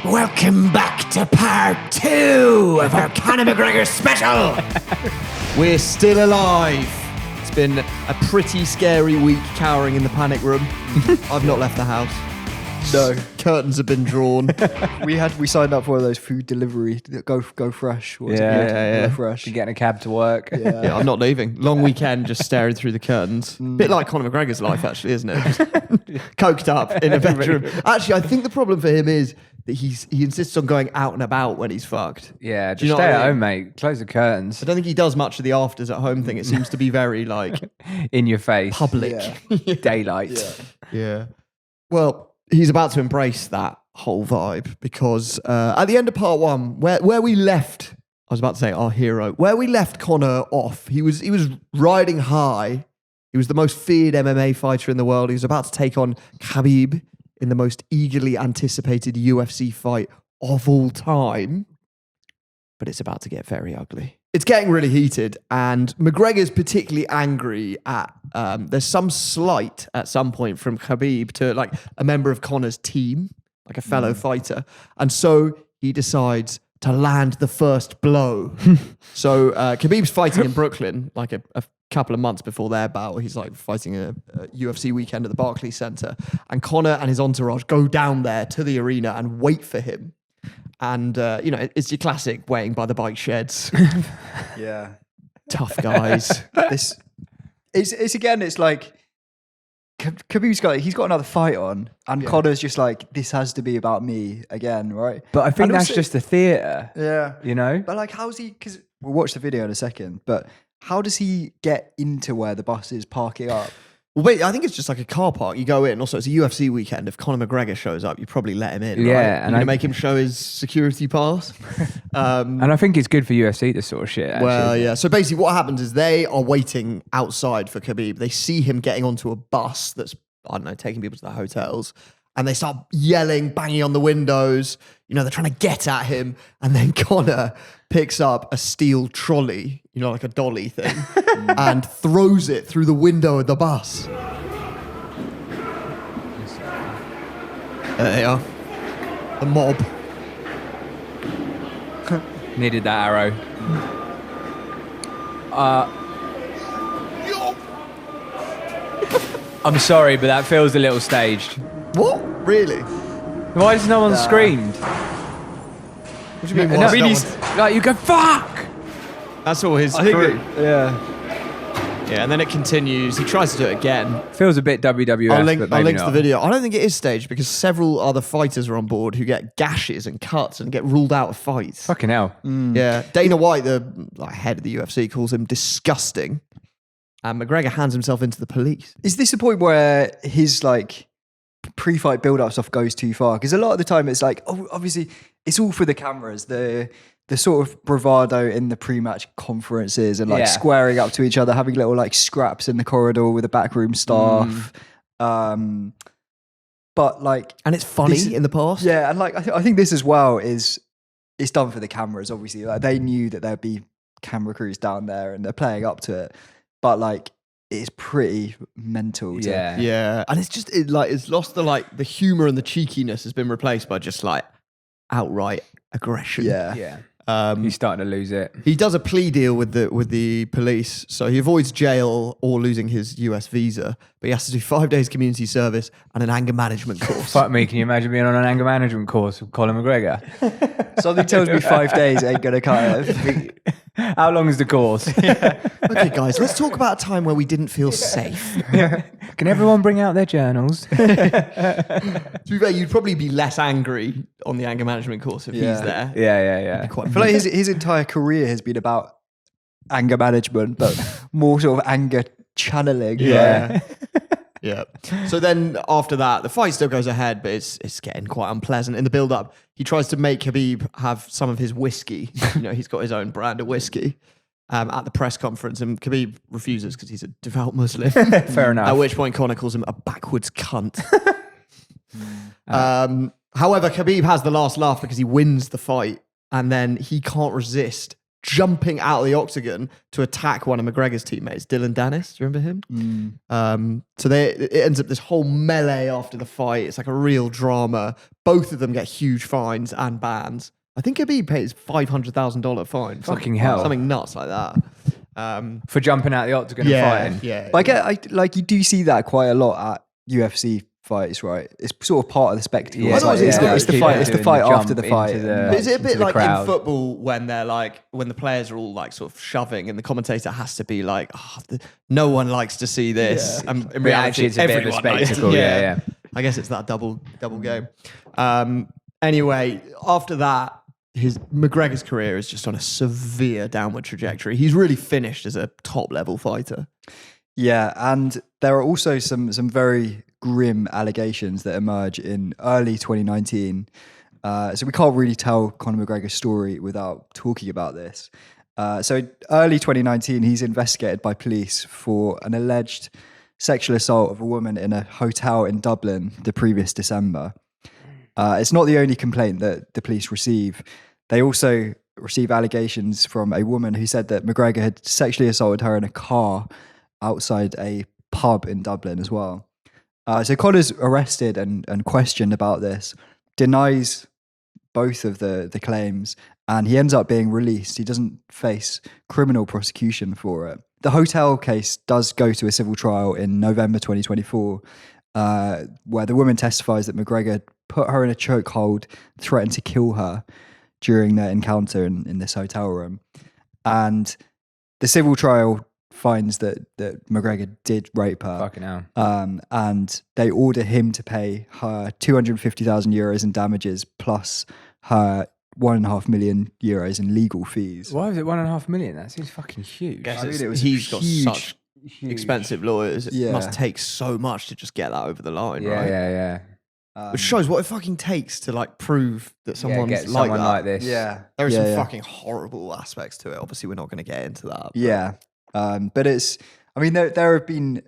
Welcome back to part 2 of our Conor McGregor special. We're still alive. It's been a pretty scary week cowering in the panic room. I've not left the house. No. Curtains have been drawn. We signed up for one of those food delivery, go fresh. What's Yeah, it called? yeah. Go fresh. You're getting a cab to work. Yeah, I'm not leaving. Long weekend, just staring through the curtains. Bit like Conor McGregor's life, actually, isn't it? Just coked up in a bedroom. Actually, I think the problem for him is that he insists on going out and about when he's fucked. Yeah, Do you just know stay what I at mean? home, mate. Close the curtains. I don't think he does much of the afters at home thing. It seems to be very like In your face. public. Daylight. Yeah. Well, he's about to embrace that whole vibe because at the end of part 1, where we left, I was about to say our hero, where we left Conor off, he was riding high. He was the most feared MMA fighter in the world. He was about to take on Khabib in the most eagerly anticipated UFC fight of all time. But it's about to get very ugly. It's getting really heated, and McGregor's particularly angry at, there's some slight at some point from Khabib to like a member of Conor's team, like a fellow fighter. And so he decides to land the first blow. So Khabib's fighting in Brooklyn, like a couple of months before their battle. He's like fighting a UFC weekend at the Barclays Center. And Conor and his entourage go down there to the arena and wait for him. And, it's your classic waiting by the bike sheds. Yeah. Tough guys. It's like Khabib's he's got another fight on, and Conor's just like, this has to be about me again, right? But I think And that's also- just the theatre. Yeah. You know? But like, how's he? Because we'll watch the video in a second. But how does he get into where the bus is parking up? Well, wait, I think it's just like a car park. You go in. Also, it's a UFC weekend. If Conor McGregor shows up, you probably let him in. Yeah, right? and You're gonna I- make him show his security pass. And I think it's good for UFC, this sort of shit. Actually, Well, isn't it? yeah. So basically, what happens is they are waiting outside for Khabib. They see him getting onto a bus that's, I don't know, taking people to the hotels. And they start yelling, banging on the windows. You know, they're trying to get at him. And then Conor picks up a steel trolley, you know, like a dolly thing, and throws it through the window of the bus. There they are. The mob. Needed that arrow. I'm sorry, but that feels a little staged. What? Really? Why has no one screamed? What do you mean? No, what's really, that one? like you go, fuck! That's all his I think crew. yeah. Yeah, and then it continues. He tries to do it again. Feels a bit WWF, I'll link but to maybe the not. video. I don't think it is staged because several other fighters are on board who get gashes and cuts and get ruled out of fights. Fucking hell. Yeah, Dana White, the head of the UFC, calls him disgusting. And McGregor hands himself into the police. Is this the point where his like pre-fight build-up stuff goes too far? Because a lot of the time it's like, oh, obviously it's all for the cameras. The sort of bravado in the pre-match conferences and like squaring up to each other, having little like scraps in the corridor with the backroom staff. But like, And it's funny This- in the past. yeah, and like I think this as well is it's done for the cameras. Obviously, like they knew that there'd be camera crews down there and they're playing up to it. But like, it's pretty mental. To, Yeah. Yeah. And it's just, it's lost the humor and the cheekiness has been replaced by just like outright aggression. yeah. Yeah. Um, He's starting to lose it. He does a plea deal with the police, so he avoids jail or losing his US visa, but he has to do 5 days community service and an anger management course. Fuck me, can you imagine being on an anger management course with Conor McGregor? Something tells me 5 days ain't gonna cut it. How long is the course? Okay, guys, let's talk about a time where we didn't feel safe. Can everyone bring out their journals? To be fair, you'd probably be less angry on the anger management course if Yeah. he's there. Yeah. Quite I feel like his entire career has been about anger management, but more sort of anger channeling. Yeah. Yeah. So then after that, the fight still goes ahead, but it's getting quite unpleasant. In the build-up, he tries to make Khabib have some of his whiskey. You know, he's got his own brand of whiskey at the press conference, and Khabib refuses because he's a devout Muslim. Fair enough. At which point Conor calls him a backwards cunt. However, Khabib has the last laugh because he wins the fight, and then he can't resist jumping out of the octagon to attack one of McGregor's teammates, Dylan Dennis. Do you remember him? So it ends up this whole melee after the fight. It's like a real drama. Both of them get huge fines and bans. I think Khabib pays $500,000 fine. Fucking hell. Something nuts like that. For jumping out the octagon and fighting. Yeah. But like you do see that quite a lot at UFC fights, right? It's sort of part of the spectacle. Yeah, It's the fight. It's the fight after the fight. But is it a bit like crowd? in football when they're like, when the players are all like sort of shoving and the commentator has to be like, no one likes to see this. And in But reality, actually, it's a bit of a everyone likes to- spectacle. Yeah. I guess it's that double game. Anyway, after that, McGregor's career is just on a severe downward trajectory. He's really finished as a top level fighter. Yeah, and there are also some very grim allegations that emerge in early 2019. So we can't really tell Conor McGregor's story without talking about this. So early 2019, he's investigated by police for an alleged sexual assault of a woman in a hotel in Dublin the previous December. It's not the only complaint that the police receive. They also receive allegations from a woman who said that McGregor had sexually assaulted her in a car outside a pub in Dublin as well. So Conor's arrested and questioned about this, denies both of the claims, and he ends up being released. He doesn't face criminal prosecution for it. The hotel case does go to a civil trial in November 2024, where the woman testifies that McGregor put her in a chokehold, threatened to kill her during their encounter in this hotel room. And the civil trial finds that McGregor did rape her. Fucking hell. And they order him to pay her 250,000 euros in damages plus her 1.5 million euros in legal fees. Why was it 1.5 million? That seems fucking huge. He's got huge, such expensive lawyers. It Yeah. must take so much to just get that over the line, Yeah, right? yeah. Which shows what it fucking takes to like prove that someone's get like someone that. like this. Yeah. There are Yeah, some yeah. fucking horrible aspects to it. Obviously, we're not going to get into that. but- Yeah. But it's, I mean, there have been,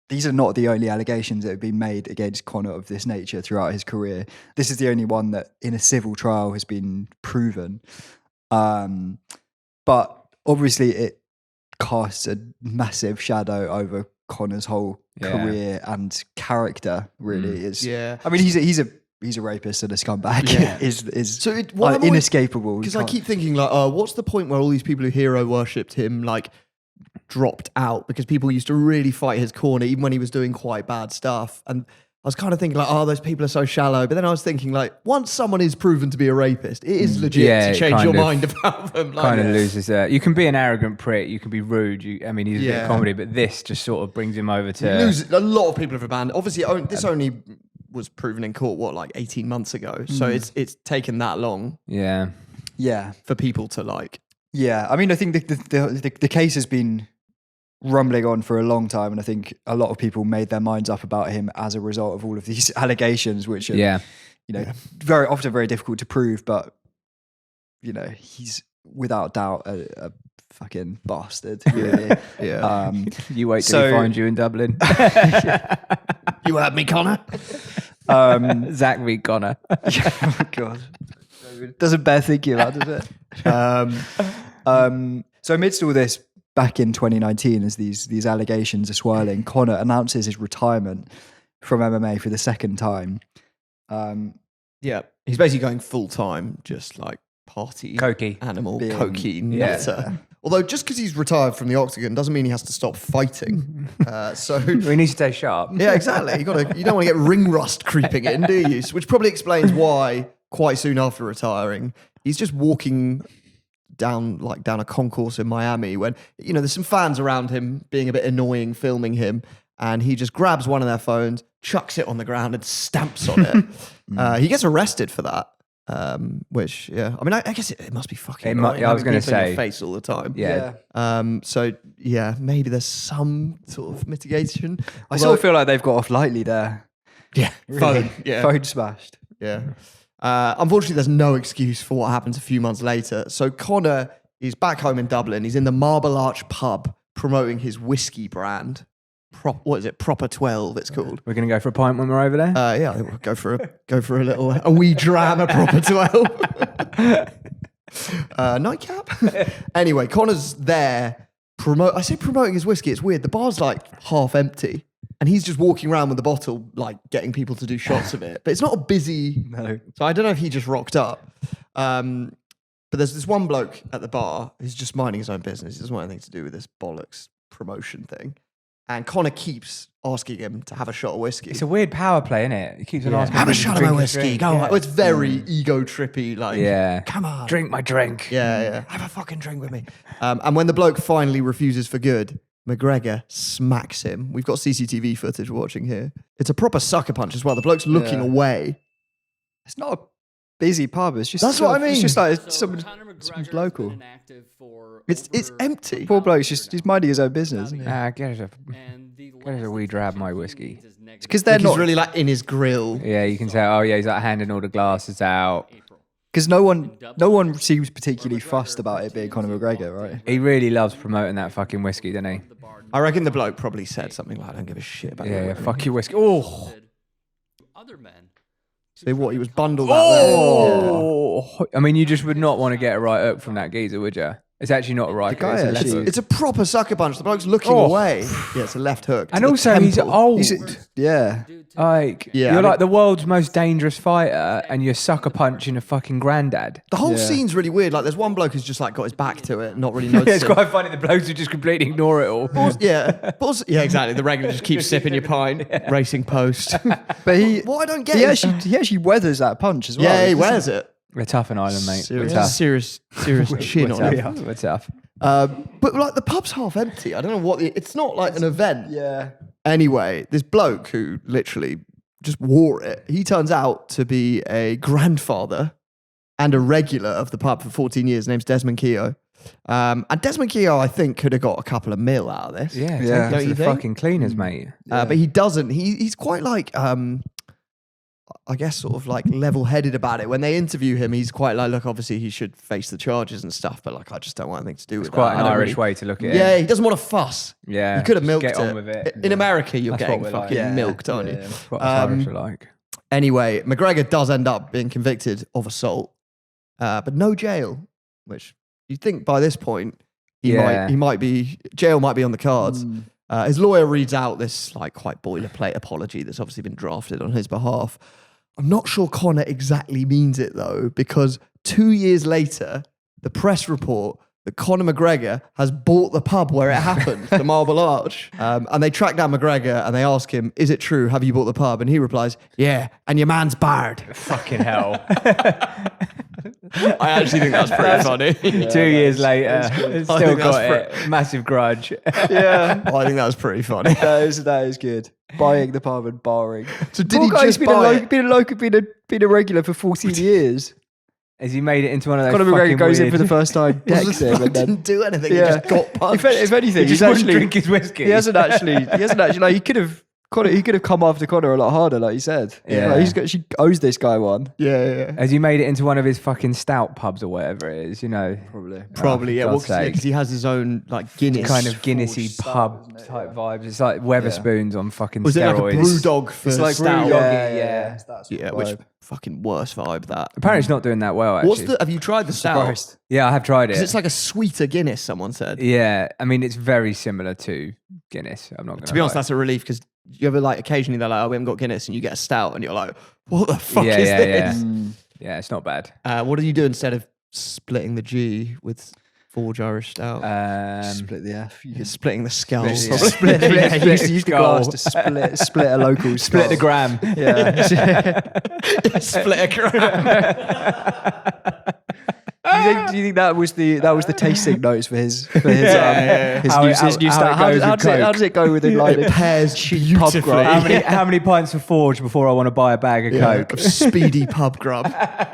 these are not the only allegations that have been made against Conor of this nature throughout his career. This is the only one that in a civil trial has been proven. But obviously it casts a massive shadow over Conor's whole career and character, really. Is Yeah. I mean, he's a rapist and a scumbag. Yeah. is So what I'm always- inescapable. Because I keep thinking like, what's the point where all these people who hero worshipped him like dropped out because people used to really fight his corner even when he was doing quite bad stuff. And I was kind of thinking like, those people are so shallow. But then I was thinking like, once someone is proven to be a rapist, it is legit Yeah, to it change kind your of- mind about them. Like, Kind of loses you can be an arrogant prick, you can be rude. I mean, he's a bit Yeah. of comedy, but this just sort of brings him over you to. lose, a lot of people have abandoned. Obviously, this only was proven in court, like 18 months ago. So it's taken that long Yeah. Yeah. for people to like. Yeah, I mean, I think the case has been rumbling on for a long time, and I think a lot of people made their minds up about him as a result of all of these allegations, which are, you know, very often very difficult to prove. But you know, he's without doubt a fucking bastard. Really. Yeah. You wait till he finds you in Dublin. You heard me, Connor? Zach v. Connor. Oh God, doesn't bear thinking about, does it? So amidst all this, back in 2019, as these allegations are swirling, Conor announces his retirement from MMA for the second time. Yeah. He's basically going full time, just like party Cokey. animal, Being- cokey, Yeah. nutter. Although just because he's retired from the octagon doesn't mean he has to stop fighting. So We need to stay sharp. yeah, exactly. You don't want to get ring rust creeping in, do you? Which probably explains why quite soon after retiring, he's just walking down a concourse in Miami when, you know, there's some fans around him being a bit annoying, filming him, and he just grabs one of their phones, chucks it on the ground and stamps on it. He gets arrested for that. Which, yeah, I mean, I guess it must be fucking annoying I was having going to people in say your face all the time. Yeah. So yeah, maybe there's some sort of mitigation. I sort of feel like they've got off lightly there. Yeah, phone. Yeah, Phone smashed. yeah. Unfortunately, there's no excuse for what happens a few months later. So Conor is back home in Dublin. He's in the Marble Arch pub promoting his whiskey brand. What is it? Proper 12, it's called. We're going to go for a pint when we're over there. Yeah, I think we'll go for a wee dram of Proper 12. Nightcap? Anyway, Conor's there. I say promoting his whiskey. It's weird. The bar's like half empty. And he's just walking around with the bottle, like getting people to do shots of it. But it's not a busy. No. So I don't know if he just rocked up. But there's this one bloke at the bar who's just minding his own business. He doesn't want anything to do with this bollocks promotion thing. And Conor keeps asking him to have a shot of whiskey. It's a weird power play, isn't it? He keeps on asking Have him a to shot of drink my his whiskey. drink. Go Yeah. on. It's very ego trippy. Like, come on. Drink my drink. Yeah. Have a fucking drink with me. And when the bloke finally refuses for good, McGregor smacks him. We've got CCTV footage we're watching here. It's a proper sucker punch as well. The bloke's looking away. It's not a busy pub. It's just That's what I mean. It's just like So someone's local. been inactive for It's over empty. Poor bloke's he's minding his own business, isn't he? and the Get us last a wee thing drab Josh my really whiskey. needs is negative Because they're He's not really like in his grill. Yeah, you can tell. Oh yeah, he's like handing all the glasses out. April. because no one seems particularly fussed about it being Conor McGregor, right? He really loves promoting that fucking whiskey, doesn't he? I reckon the bloke probably said something like, I don't give a shit about Yeah, your fuck your whiskey. Oh, Other men. Say what? He was bundled out there. oh. I mean, you just would not want to get a right hook from that geezer, would you? It's actually not a right guy hook. It's a left actually- hook. It's a proper sucker punch. The bloke's looking Oh. away. Yeah, it's a left hook. to And the also, he's temple. old. Yeah. Like, Yeah, you're I mean- like the world's most dangerous fighter, and you're sucker punching a fucking granddad. The whole Yeah. scene's really weird. Like, there's one bloke who's just like got his back to it, not really Yeah, it's noticing. quite funny. The blokes who just completely ignore it all. Yeah, but also, yeah, exactly. The regular just keeps sipping your pint, racing post. But he What I don't get he is, actually weathers that punch as well. yeah, he doesn't wears it. We're tough in Ireland, mate. We're Serious, tough. serious chin We're on tough. it. We're tough. But like the pub's half empty. I don't know what. It's not like an event. Yeah. Anyway, this bloke who literally just wore it, he turns out to be a grandfather and a regular of the pub for 14 years. His name's Desmond Keogh. And Desmond Keogh, I think, could have got a couple of mil out of this. Yeah, Yeah. take Don't it you to the think? fucking cleaners, mate. But he doesn't. He's quite like, I guess, sort of like level-headed about it. When they interview him, he's quite like, look, obviously he should face the charges and stuff, but like, I just don't want anything to do with It's quite that. an I don't Irish really- way to look at Yeah, it. he doesn't want to fuss. Yeah, He could have just milked get on it. with it. In America, you're That's getting what we're fucking like. milked, aren't you? That's what us Irish are like. Anyway, McGregor does end up being convicted of assault, but no jail, which you'd think by this point, Yeah. jail might be on the cards. His lawyer reads out this like quite boilerplate apology that's obviously been drafted on his behalf. I'm not sure Conor exactly means it though, because 2 years later, the press report that Conor McGregor has bought the pub where it happened, the Marble Arch. And they track down McGregor and they ask him, is it true? Have you bought the pub? And he replies, yeah, and your man's barred. Fucking hell. I actually think that's pretty funny. 2 years later, I still think got that's it. Massive grudge. Yeah. I think that's pretty funny. That is good. Buying the pub and barring. So did Poor he guy's just buy it? been a regular for 14 years. Has he made it into one of those Conor McGregor fucking goes in weird... for the first time, decks him, and then Didn't do anything. Yeah. He just got punched. if anything, He just he's wouldn't actually drink his whiskey. he hasn't actually like he could have come after Conor a lot harder, like you said. Yeah. Like, she owes this guy one. Yeah. Has he made it into one of his fucking stout pubs or whatever it is, you know? Probably. Probably, yeah. for Well, God's sake. because he has his own like Guinness. Kind of Forged Guinnessy stout, pub isn't it? type vibes. It's like Weatherspoons on fucking Was it steroids. like a brew dog for It's like stout? really, yeah. That's Yeah, the which vibe. fucking worse vibe that. Apparently it's not doing that well, actually. Have you tried the stout? Surprised. Yeah, I have tried it. Because it's like a sweeter Guinness, someone said. Yeah, I mean, it's very similar to Guinness. I'm not going To be honest, that's a relief because you ever like occasionally they're like, oh, we haven't got Guinness, and you get a stout, and you're like, what the fuck is this? Yeah, it's not bad. What do you do instead of splitting the G with Forge Irish Stout? Split the F. You're splitting the skull. Split the- probably. Yeah, split use the skull. glass to split a local Split the skull. gram. Yeah. Split a gram. Do you think that was the tasting notes for his his How new, it- his new how style? it goes with How Coke. does it go with a line It of pairs cheap pub beautifully. grub? How many pints of Forge before I want to buy a bag of Yeah, Coke? of speedy pub grub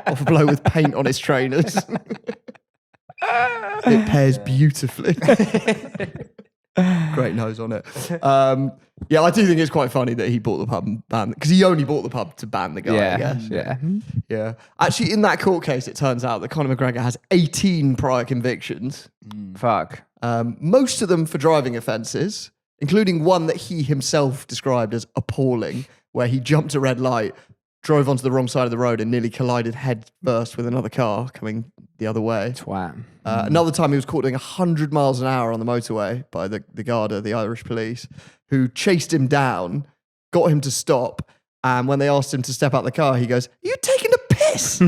off a bloke with paint on his trainers. It pairs beautifully. Great nose on it. Yeah, I do think it's quite funny that he bought the pub and banned because he only bought the pub to ban the guy. I guess. yeah. Yeah. Actually, in that court case, it turns out that Conor McGregor has 18 prior convictions, Fuck. most of them for driving offences, including one that he himself described as appalling, where he jumped a red light, drove onto the wrong side of the road, and nearly collided head first with another car coming the other way. Twat. Another time he was caught doing 100 miles an hour on the motorway by the Garda, the Irish police, who chased him down, got him to stop, and when they asked him to step out the car, he goes, "Are you taking a piss?"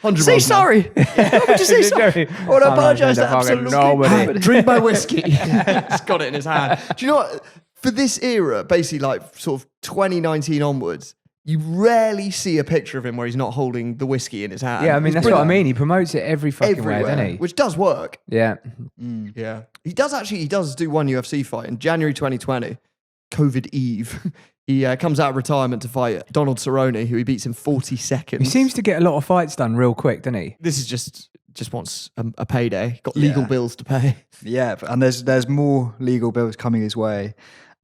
100 Say miles an hour. sorry. Why would you say sorry? I want to apologise to absolutely nobody. Drink my whiskey. He's got it in his hand. Do you know what? For this era, basically like sort of 2019 onwards, you rarely see a picture of him where he's not holding the whiskey in his hand. Yeah, I mean, He's that's what I brilliant. mean. He promotes it every fucking way, Everywhere, doesn't he? which does work. Yeah. Yeah. He does do one UFC fight in January 2020, COVID Eve. He comes out of retirement to fight Donald Cerrone, who he beats in 40 seconds. He seems to get a lot of fights done real quick, doesn't he? This is just wants a payday. Got legal bills to pay. Yeah, and there's more legal bills coming his way.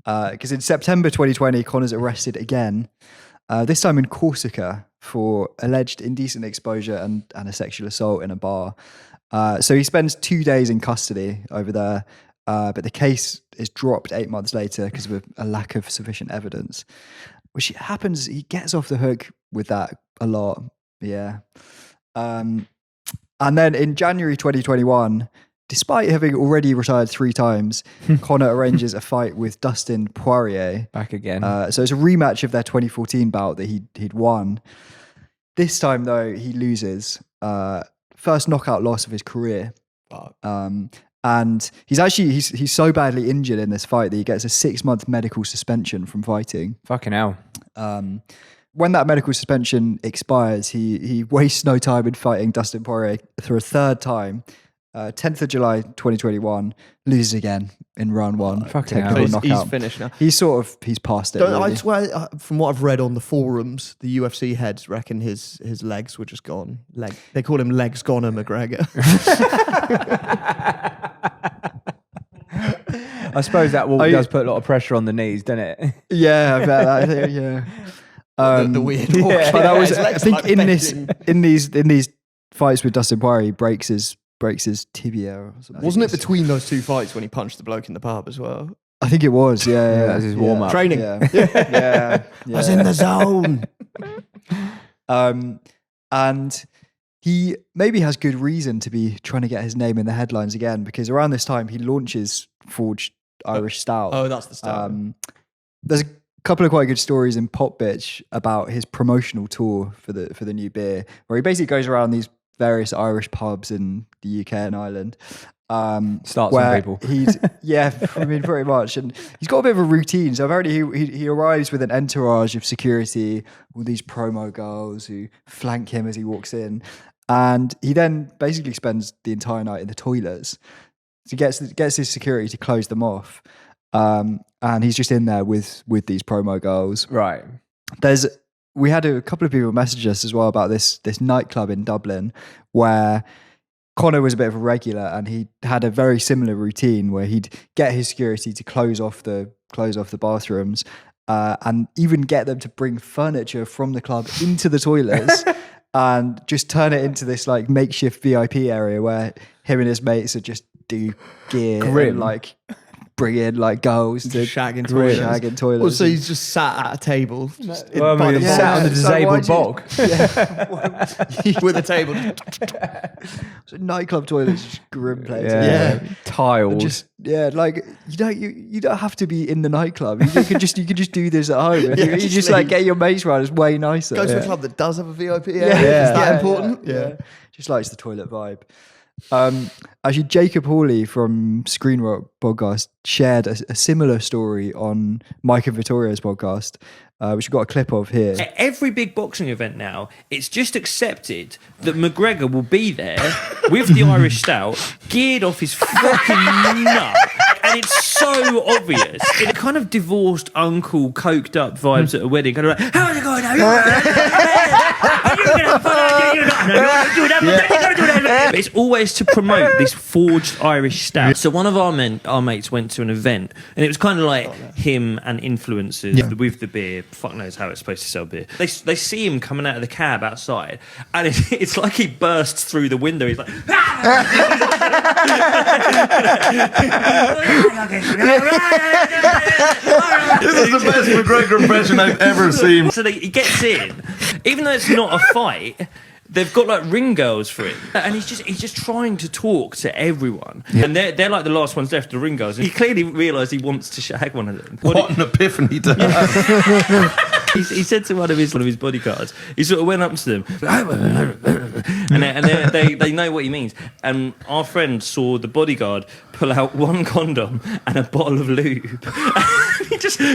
Because in September 2020, Conor's arrested again, this time in Corsica for alleged indecent exposure and a sexual assault in a bar. So he spends 2 days in custody over there, but the case is dropped 8 months later because of a lack of sufficient evidence, which happens. He gets off the hook with that a lot. Yeah. And then in January 2021, despite having already retired 3 times, Conor arranges a fight with Dustin Poirier. Back again. So it's a rematch of their 2014 bout that he'd won. This time, though, he loses. First knockout loss of his career. And he's so badly injured in this fight that he gets a 6-month medical suspension from fighting. Fucking hell. When that medical suspension expires, he wastes no time in fighting Dustin Poirier for a 3rd time. 10th of July 2021, loses again in round 1. Fucking hell. Technical He's knockout. finished now. He's past it. Don't, I really. swear, from what I've read on the forums, the UFC heads reckon his legs were just gone. They call him Legs Goner McGregor. I suppose that walk does put a lot of pressure on the knees, doesn't it? Yeah, I bet that. Yeah. The weird walk. yeah. But that was, His I legs think, like in bending. these fights with Dustin Poirier, he breaks his tibia. Or something. Wasn't it between those 2 fights when he punched the bloke in the pub as well? I think it was. Yeah. That was his warm-up. Training. Yeah. Yeah. I was in the zone. And he maybe has good reason to be trying to get his name in the headlines again, because around this time he launches Forged Irish Stout. Oh, that's the start. There's a couple of quite good stories in Pop Bitch about his promotional tour for the new beer, where he basically goes around these various Irish pubs in the UK and Ireland. Starts where on people. I mean, pretty much. And he's got a bit of a routine. So apparently he arrives with an entourage of security, all these promo girls who flank him as he walks in. And he then basically spends the entire night in the toilets. So he gets his security to close them off. And he's just in there with these promo girls. Right. We had a couple of people message us as well about this nightclub in Dublin where Conor was a bit of a regular, and he had a very similar routine where he'd get his security to close off the bathrooms, and even get them to bring furniture from the club into the toilets and just turn it into this like makeshift VIP area where him and his mates would just do gear Grim. and like bring in like girls to Shagging shag toilets. in toilets. Well, so he's just sat at a table. Just Well, I by mean, the he sat on the So why disabled do you- bog. with a table. So nightclub toilets, just grim places. Yeah. Tiles. Just like you don't have to be in the nightclub. You could just do this at home. Yeah, you just like get your mates around. It's way nicer. Go to a club that does have a VIP area. Yeah. Is that Yeah. important? Yeah. Just likes the toilet vibe. Actually, Jacob Hawley from Screen Rock podcast shared a similar story on Mike and Vittoria's podcast, which we've got a clip of here. At every big boxing event now, it's just accepted that McGregor will be there with the Irish Stout, geared off his fucking nut. And it's so obvious. In a kind of divorced uncle, coked up vibes at a wedding. Kind of like, how's it going now? Are you going to have fun? You're not. No, you're going to do that. You're going to do that. But it's always to promote this forged Irish stout. So one of our mates went to an event, and it was kind of like him and influencers with the beer. Fuck knows how it's supposed to sell beer. They see him coming out of the cab outside, and it's like he bursts through the window. He's like, This is the best McGregor impression I've ever seen. So he gets in, even though it's not a fight. they've got like ring girls for him, and he's just trying to talk to everyone, and they're like the last ones left, the ring girls. And he clearly realised he wants to shag one of them. What an epiphany to have. He said to one of his bodyguards, he sort of went up to them, and they know what he means. And our friend saw the bodyguard pull out one condom and a bottle of lube.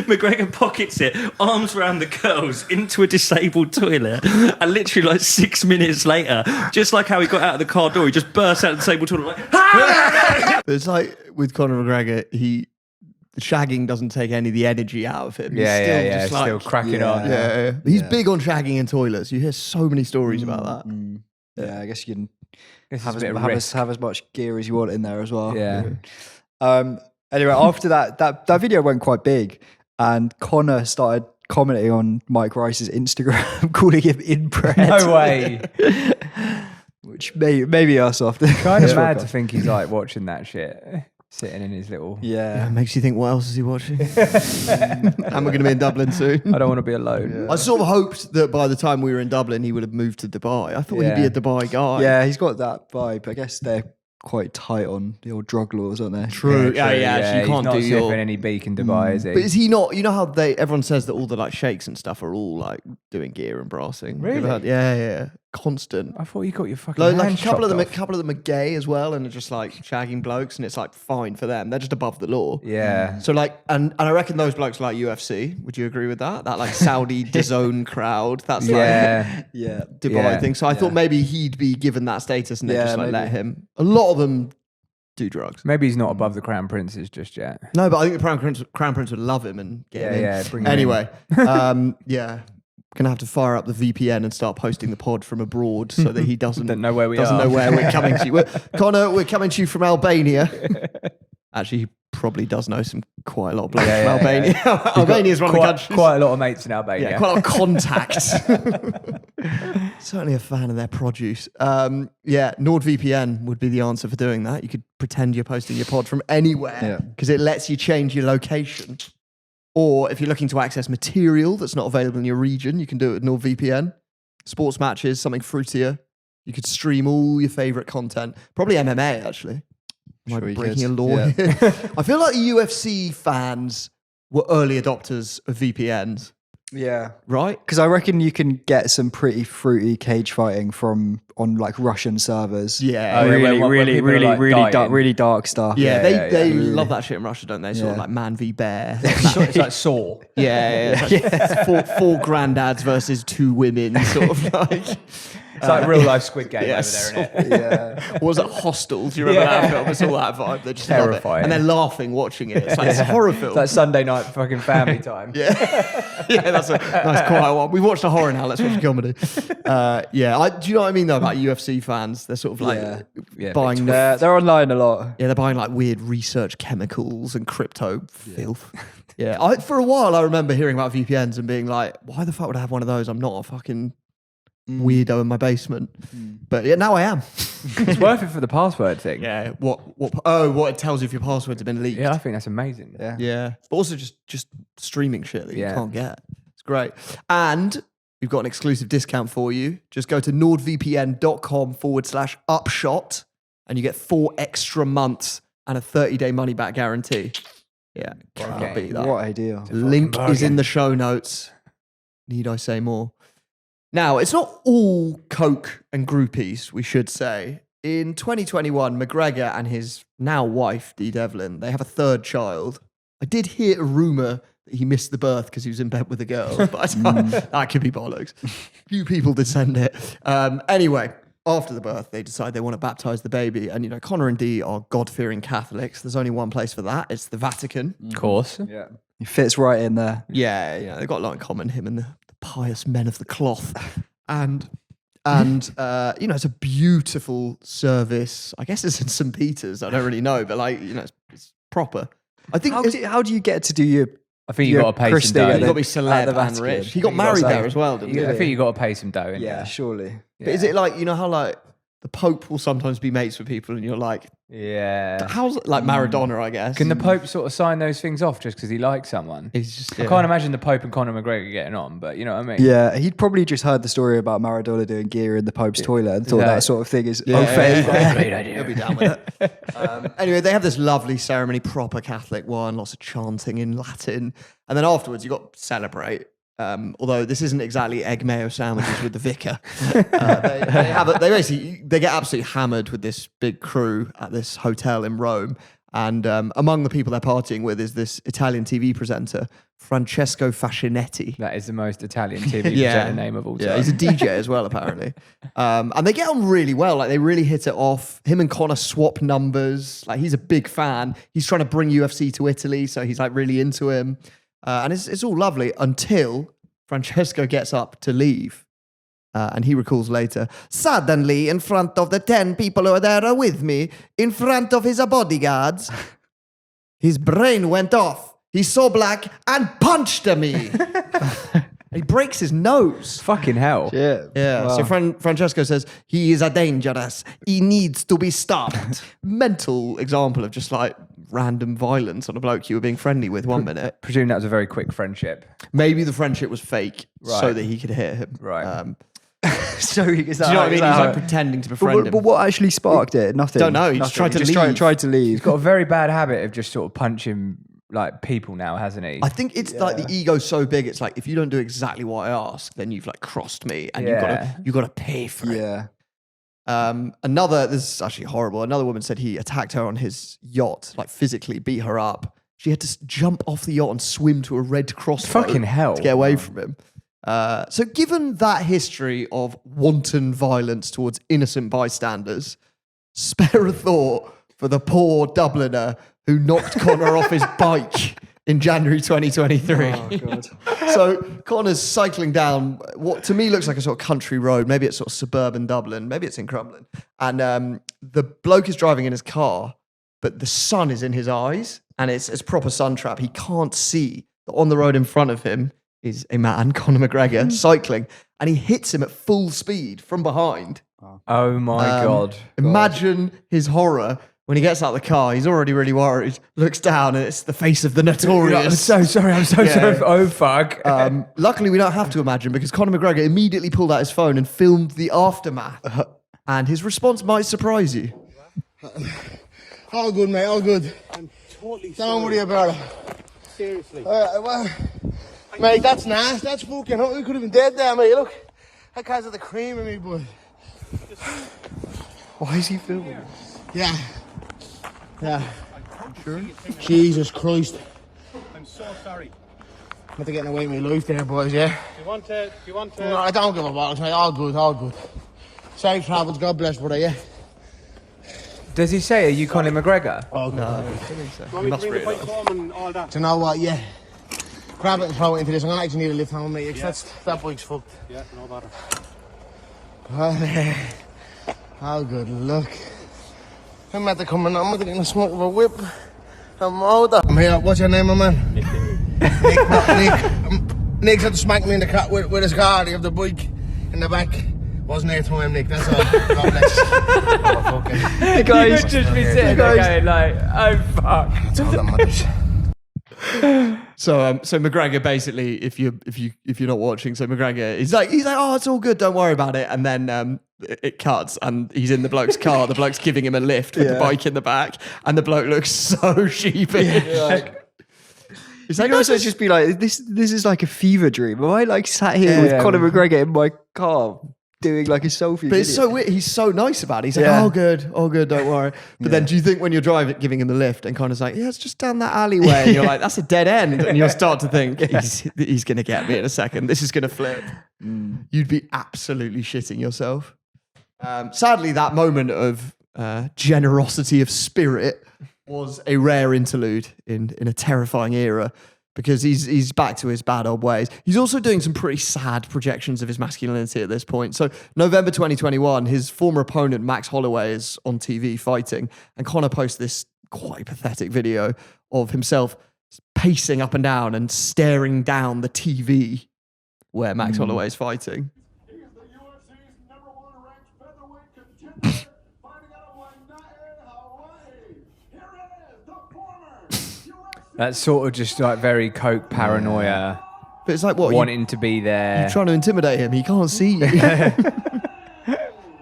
McGregor pockets it, arms around the girls, into a disabled toilet, and literally like 6 minutes later, just like how he got out of the car door, he just burst out of the disabled toilet like, ah! It's like with Conor McGregor, shagging doesn't take any of the energy out of him. He's Still cracking on. Yeah. He's big on shagging in toilets. You hear so many stories about that. Yeah, I guess you can It's have a bit of have risk. as much gear as you want in there as well. Yeah. Anyway, after that video went quite big, and Conor started commenting on Mike Rice's Instagram, calling him inbred. No way. Which made us off. Kind of mad to think he's like watching that shit, sitting in his little. Yeah, Yeah. it makes you think, what else is he watching? Am I going to be in Dublin soon? I don't want to be alone. I sort of hoped that by the time we were in Dublin, he would have moved to Dubai. I thought he'd be Yeah. a Dubai guy. Yeah, he's got that vibe. I guess they're quite tight on the old drug laws, aren't they? True. Yeah, He's you can't not do sniffing your... any beak in Dubai, is he? But is he not? You know how everyone says that all the like sheikhs and stuff are all like doing gear and brassing. Have you ever Really? heard- Yeah. Constant. I thought you got your fucking Like a hands couple of them, chopped off. couple of them are gay as well, and are just like shagging blokes, and it's like fine for them. They're just above the law. Yeah. So like, and I reckon those blokes like UFC. Would you agree with that? That like Saudi DAZN crowd. That's like Yeah. Yeah. Dubai Yeah. thing. So I thought maybe he'd be given that status, and they Yeah, just like let maybe. him. A lot of them do drugs. Maybe he's not above the crown princes just yet. No, but I think the Crown Prince would love him and get him in. Yeah, bring him Anyway, yeah. Gonna have to fire up the VPN and start posting the pod from abroad so that he doesn't Don't know where we doesn't are. know where we're coming to. Connor, we're coming to you from Albania. Actually, he probably does know quite a lot of blokes Yeah, from yeah, Albania. yeah. Albania is one of the quite, countries. quite a lot of mates in Albania. Yeah, quite a lot of contacts. Certainly a fan of their produce. Yeah, NordVPN would be the answer for doing that. You could pretend you're posting your pod from anywhere because it lets you change your location. Or if you're looking to access material that's not available in your region, you can do it with NordVPN. Sports matches, something fruitier. You could stream all your favorite content. Probably MMA, actually. Am I Sure you breaking a could. law Yeah. here? I feel like the UFC fans were early adopters of VPNs, Yeah. right? Because I reckon you can get some pretty fruity cage fighting on like Russian servers. Yeah. Oh, yeah, Really, when really, people are, really, like, really dying. really dark stuff. Yeah, Yeah, they yeah. love that shit in Russia, don't they? Sort of Yeah. like man v bear. It's like Saw. Yeah, it's like four granddads versus two women, sort of like. It's like real life Squid Game yeah, over there, isn't it? Yeah. What was it, Hostel? Do you remember Yeah. that film? It's all that vibe. They just love it. Terrifying. And they're laughing watching it. It's like it's a horror film. It's like Sunday night fucking family time. Yeah, that's a nice quiet one. We watched a horror now. Let's watch a comedy. Yeah, do you know what I mean though about UFC fans? They're sort of like Yeah, buying. They're online a lot. Yeah, they're buying like weird research chemicals and crypto filth. Yeah, for a while I remember hearing about VPNs and being like, why the fuck would I have one of those? I'm not a fucking weirdo in my basement. But yeah, now I am. It's worth it for the password thing. Yeah, what it tells you if your passwords have been leaked. Yeah, I think that's amazing. Yeah. Yeah, but also just streaming shit that you Yeah. can't get. It's great. And we've got an exclusive discount for you. Just go to nordvpn.com/upshot and you get 4 extra months and a 30-day money-back guarantee. Yeah, can't Okay. beat that. What a deal. Link bargain. is in the show notes. Need I say more? Now, it's not all coke and groupies, we should say. In 2021, McGregor and his now wife, Dee Devlin, they have a third child. I did hear a rumour that he missed the birth because he was in bed with a girl, but that could be bollocks. Few people did send it. Anyway, after the birth, they decide they want to baptise the baby. And, you know, Conor and Dee are God-fearing Catholics. There's only one place for that. It's the Vatican. Of course. Yeah. He fits right in there. Yeah, you know, they've got a lot in common, him and the pious men of the cloth. And you know, it's a beautiful service. I guess it's in St. Peter's. I don't really know, but like, you know, it's proper. I think How do you get to do your I think you Your got to pay some christening dough. at you've got to be at celeb the and Vatican. rich. He got You got married to there say- as well, didn't he? I think you got to pay some dough. Yeah, surely. But is it like, you know how like the Pope will sometimes be mates with people, and you're like, Yeah. how's like Maradona, I guess. Can the Pope sort of sign those things off just because he likes someone? He's just, I can't imagine the Pope and Conor McGregor getting on, but you know what I mean? Yeah, he'd probably just heard the story about Maradona doing gear in the Pope's toilet and thought that sort of thing is au fait. Great idea. He'll be down with it. Anyway, they have this lovely ceremony, proper Catholic one, lots of chanting in Latin. And then afterwards, you got to celebrate. Although this isn't exactly egg mayo sandwiches with the vicar. They get absolutely hammered with this big crew at this hotel in Rome. And among the people they're partying with is this Italian TV presenter, Francesco Fascinetti. That is the most Italian TV presenter name of all time. Yeah, he's a DJ as well, apparently. And they get on really well. Like, they really hit it off. Him and Conor swap numbers. Like, he's a big fan. He's trying to bring UFC to Italy, so he's like really into him. And it's all lovely until Francesco gets up to leave. And he recalls later, suddenly, in front of the 10 people who are there with me, in front of his bodyguards, his brain went off. He saw black and punched me. He breaks his nose. Fucking hell. Yeah. Yeah. So Francesco says he is a dangerous. He needs to be stopped. Mental example of just like random violence on a bloke you were being friendly with 1 minute. Presume that was a very quick friendship. Maybe the friendship was fake so Right. that he could hit him. Right. Sorry, is that Do you know what I mean? He's how- like pretending to befriend him. but what actually sparked it? Nothing. Don't know, he just tried to leave. Tried to leave. Got a very bad habit of just sort of punching like people now, hasn't he? I think it's like the ego's so big. It's like, if you don't do exactly what I ask, then you've like crossed me, and you've got to pay for it. Yeah. This is actually horrible. Another woman said he attacked her on his yacht, like physically beat her up. She had to jump off the yacht and swim to a Red Cross boat Fucking hell. to get away from him. So given that history of wanton violence towards innocent bystanders, spare a thought for the poor Dubliner who knocked Conor off his bike in January 2023. Oh, God. So Conor's cycling down what to me looks like a sort of country road. Maybe it's sort of suburban Dublin. Maybe it's in Crumlin. And the bloke is driving in his car, but the sun is in his eyes, and it's proper sun trap. He can't see that on the road in front of him is a man, Conor McGregor, cycling, and he hits him at full speed from behind. Oh my God. Imagine his horror when he gets out of the car. He's already really worried, looks down, and it's the face of the Notorious. I'm so sorry. I'm so sorry. Oh, fuck. Luckily, we don't have to imagine, because Conor McGregor immediately pulled out his phone and filmed the aftermath. And his response might surprise you. All good, mate, all good. I'm totally Don't worry about it. Seriously. Well, mate, that's nasty. That's fucking hot. We could have been dead there, mate. Look, that guy's at the cream of me, boy. Why is he filming? Yeah. Yeah. Sure? Jesus Christ. I'm so sorry. Not to getting away with my life there, boys, yeah? Do you want to... No, I don't give a bollocks, mate. All good, all good. Safe travels. God bless, brother, yeah? Does he say, are you Conor McGregor? Oh, no. Want me to bring the bike home and all that? Do you know what? Yeah. Grab it and throw it into this. I'm going to actually need a lift home, mate. That bike's fucked. Yeah, no bother. Oh, good luck. I'm at the coming on with it in the smoke of a whip. I'm out. I'm here. What's your name, my man? Nick's had to smack me in the car with his car. He have the bike in the back. Wasn't there to him, Nick. That's all. God bless. Oh, fucking. The guys just be sitting there going like, oh fuck. That's all that matters. So McGregor basically, if you're not watching, so McGregor he's like, oh, it's all good, don't worry about it. And then it cuts, and he's in the bloke's car. The bloke's giving him a lift with the bike in the back, and the bloke looks so sheepish. It's like, also just be like, this is like a fever dream. Am I like sat here with Conor McGregor in my car doing like a selfie? But it's so weird. He's so nice about it. He's like, all good, don't worry. But then do you think when you're driving, giving him the lift, and Conor's like, yeah, it's just down that alleyway, and you're like, that's a dead end, and you'll start to think, he's going to get me in a second. This is going to flip. You'd be absolutely shitting yourself. Sadly, that moment of generosity of spirit was a rare interlude in a terrifying era, because he's back to his bad old ways. He's also doing some pretty sad projections of his masculinity at this point. So November 2021, his former opponent, Max Holloway, is on TV fighting, and Conor posts this quite pathetic video of himself pacing up and down and staring down the TV where Max Holloway is fighting. That's sort of just like very coke paranoia, But it's like, what? wanting to be there. You're trying to intimidate him. He can't see you.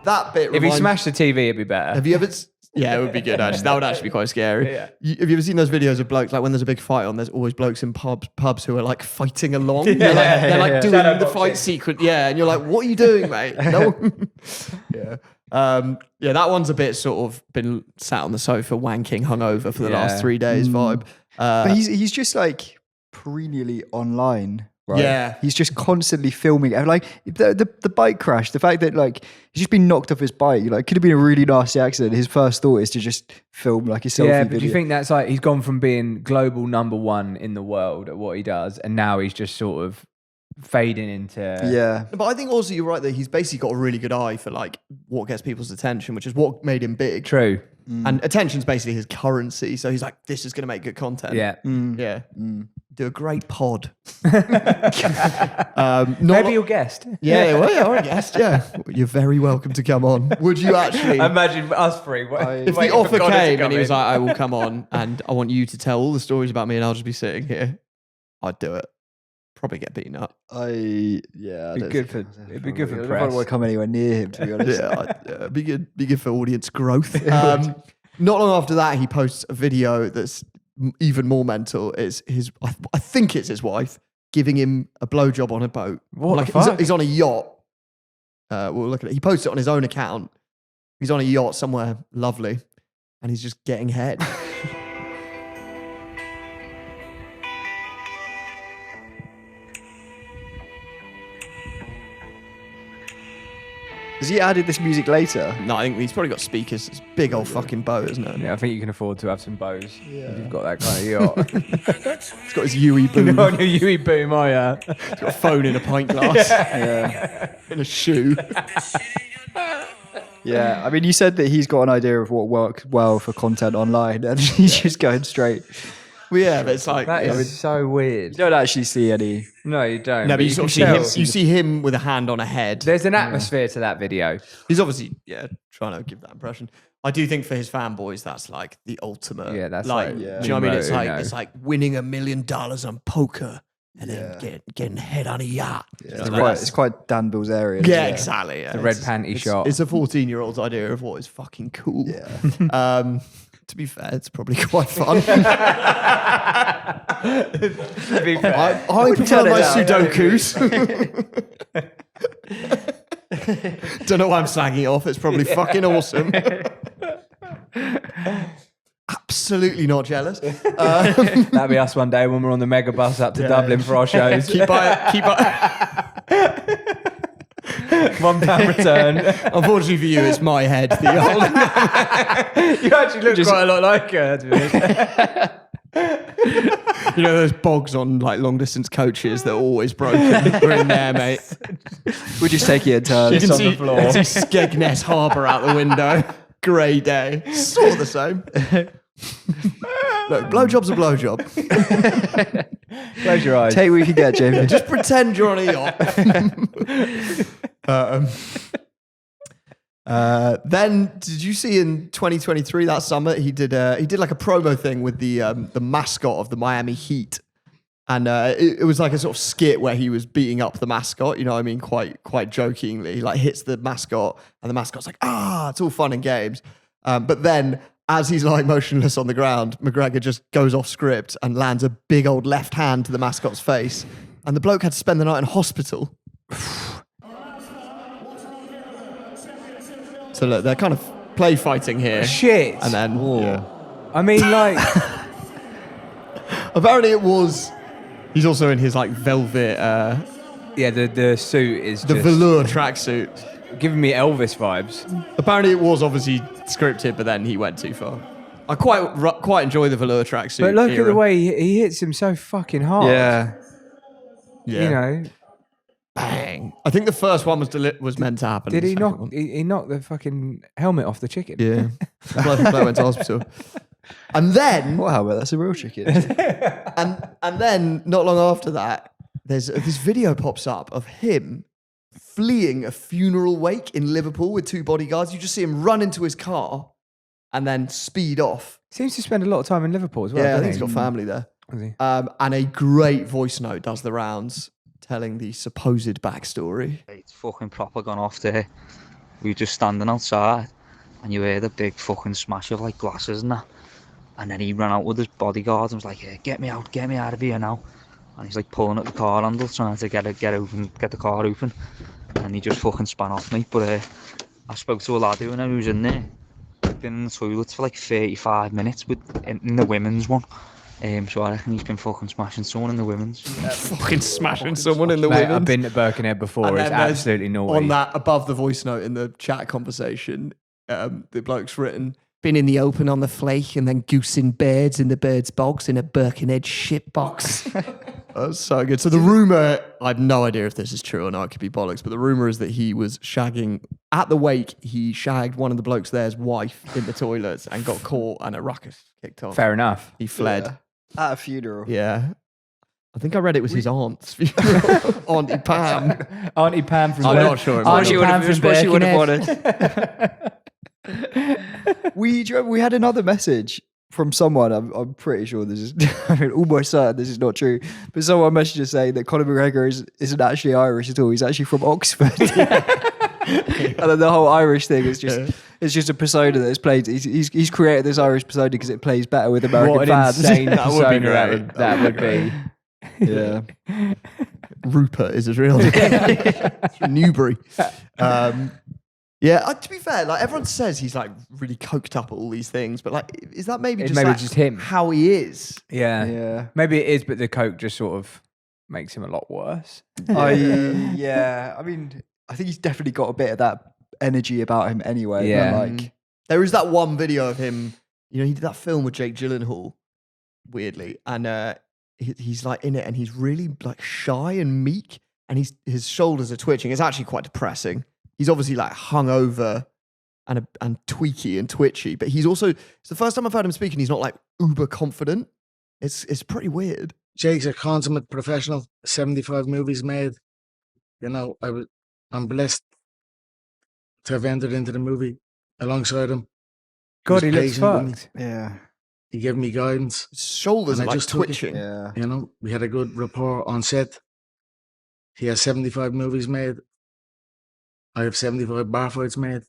That bit. If he smashed the TV, it'd be better. Have you ever? Yeah, it would be good. Actually, that would actually be quite scary. Yeah. Have you ever seen those videos of blokes like when there's a big fight on? There's always blokes in pubs who are like fighting along. They're like doing Shadow the boxing. fight sequence. Yeah, and you're like, what are you doing, mate? No. Yeah. Yeah, that one's a bit sort of been sat on the sofa wanking hungover for the last 3 days vibe. But he's just like perennially online, right? Yeah. He's just constantly filming. And like the bike crash, the fact that like he's just been knocked off his bike, like could have been a really nasty accident. His first thought is to just film like a selfie Yeah, but video. do you think that's like he's gone from being global #1 in the world at what he does, and now he's just sort of fading into Yeah. But I think also you're right that he's basically got a really good eye for like what gets people's attention, which is what made him big. True. And attention's basically his currency. So he's like, this is going to make good content. Yeah. Yeah. Do a great pod. Maybe you'll guest. Yeah, well, yeah, I guess. Yeah. You're very welcome to come on. Would you actually? Imagine us three. If the offer came and he was like, I will come on and I want you to tell all the stories about me and I'll just be sitting here, I'd do it. Probably get beaten up. It'd It'd be good for I press. don't want to come anywhere near him, to be honest. Yeah, be good for audience growth. Not long after that, he posts a video that's even more mental. It's I think it's his wife giving him a blowjob on a boat. What like the fuck? He's on a yacht. We'll look at it. He posts it on his own account. He's on a yacht somewhere lovely, and he's just getting head. Has he added this music later? No, I think he's probably got speakers. It's a big old fucking boat, isn't it? Yeah, I think you can afford to have some bows if you've got that kind of yacht. It's got his Yui boom. On your Yui boom, oh yeah. He's got a phone in a pint glass. In a shoe. Yeah, I mean, you said that he's got an idea of what works well for content online, and he's just going straight. Well, yeah, but it's like That is so weird. You don't actually see any. No, you don't. no, but you can sort of see him. tell. You see him with a hand on a head. There's an atmosphere to that video. He's obviously trying to give that impression. I do think for his fanboys, that's like the ultimate. Yeah, that's like, like- do you know what I mean? It's you like know. it's like winning $1 million on poker and then getting head on a yacht. It's quite Dan Bilzerian. Yeah, exactly. Yeah. The red panty shot. It's a 14-year-old's idea of what is fucking cool. Yeah. To be fair, it's probably quite fun. To be fair. I prefer my Sudokus. Don't know why I'm slagging it off. It's probably fucking awesome. Absolutely not jealous. That'll be us one day when we're on the mega bus up to Dublin for our shows. Keep £1 return. Unfortunately for you, it's my head that you're holding. You actually look quite a lot like her, to be honest. You know those bogs on like long distance coaches that are always broken. We're in there, mate. We're just taking it in turns. You can on see, the floor. you can see Skegness Harbour out the window. Grey day. Sort of the same. Look, blowjob's a blowjob. Close your eyes. Take what you can get, Jamie. Just pretend you're on a yacht. Then did you see in 2023 that summer he did like a promo thing with the mascot of the Miami Heat, and it was like a sort of skit where he was beating up the mascot. You know what I mean? Quite jokingly, he like hits the mascot, and the mascot's like, it's all fun and games. But then as he's lying motionless on the ground, McGregor just goes off script and lands a big old left hand to the mascot's face, and the bloke had to spend the night in hospital. So look, they're kind of play fighting here. Shit. And then, I mean, like, apparently it was, he's also in his like velvet, yeah, the suit is the just velour tracksuit. giving me Elvis vibes. Apparently it was obviously scripted, but then he went too far. I quite enjoy the velour tracksuit. But look era. at the way he hits him so fucking hard. Yeah. You know, Bang. I think the first one was meant to happen. did The he second knock? one. He knocked the fucking helmet off the chicken. Yeah. Bloke went to hospital. And then, Wow, but that's a real chicken. and then not long after that, there's this video pops up of him fleeing a funeral wake in Liverpool with 2 bodyguards. You just see him run into his car and then speed off. Seems to spend a lot of time in Liverpool as well. Yeah, I doesn't think he's he? got family there. And a great voice note does the rounds, telling the supposed backstory. It's fucking proper gone off there. We were just standing outside and you heard a big fucking smash of like glasses and that. And then he ran out with his bodyguard and was like, hey, get me out of here now. And he's like pulling at the car handle, trying to get the car open. And he just fucking span off me. But I spoke to a lad who was in there. He'd been in the toilets for like 35 minutes in the women's one. So I reckon he's been fucking smashing someone in the women's. Fucking smashing someone in the Mate, women's. I've been to Birkenhead before. And It's then there's- absolutely naughty. On that, above the voice note in the chat conversation, the bloke's written, been in the open on the flake and then goosing birds in the birds' bogs in a Birkenhead shit box. That's so good. So the rumour, I have no idea if this is true or not, it could be bollocks, but the rumour is that he was shagging, at the wake, he shagged one of the blokes there's wife in the toilets and got caught and a ruckus kicked off. Fair enough. He fled. Yeah. At a funeral. Yeah. I think I read it was his aunt's funeral. Auntie Pam. Auntie Pam from I'm not sure. Auntie Pam from Birkenhead. We had another message from someone. I'm pretty sure this is, I mean, almost certain this is not true. But someone messaged us saying that Conor McGregor isn't actually Irish at all. He's actually from Oxford. And then the whole Irish thing is just it's just a persona that's played. He's created this Irish persona because it plays better with American What an fans. insane That would be persona great. that would be. Yeah. Rupert is his real name. It's from Newbury. Yeah, to be fair, like everyone says he's like really coked up at all these things, but like, is that maybe It's just, maybe like just him. how he is? Yeah. Yeah. Maybe it is, but the coke just sort of makes him a lot worse. Yeah. I mean, I think he's definitely got a bit of that energy about him anyway. Yeah. But like, There is that one video of him, you know, he did that film with Jake Gyllenhaal, weirdly, and he's like in it and he's really like shy and meek and his shoulders are twitching. It's actually quite depressing. He's obviously like hungover and tweaky and twitchy, but he's also, it's the first time I've heard him speak and he's not like uber confident. It's pretty weird. Jake's a consummate professional. 75 movies made. You know, I'm blessed to have entered into the movie alongside him. God, he was looks patient with me. fucked. yeah. He gave me guidance. His shoulders And are I like just took it. twitching. Yeah. You know, we had a good rapport on set. He has 75 movies made. I have 75 bar fights made.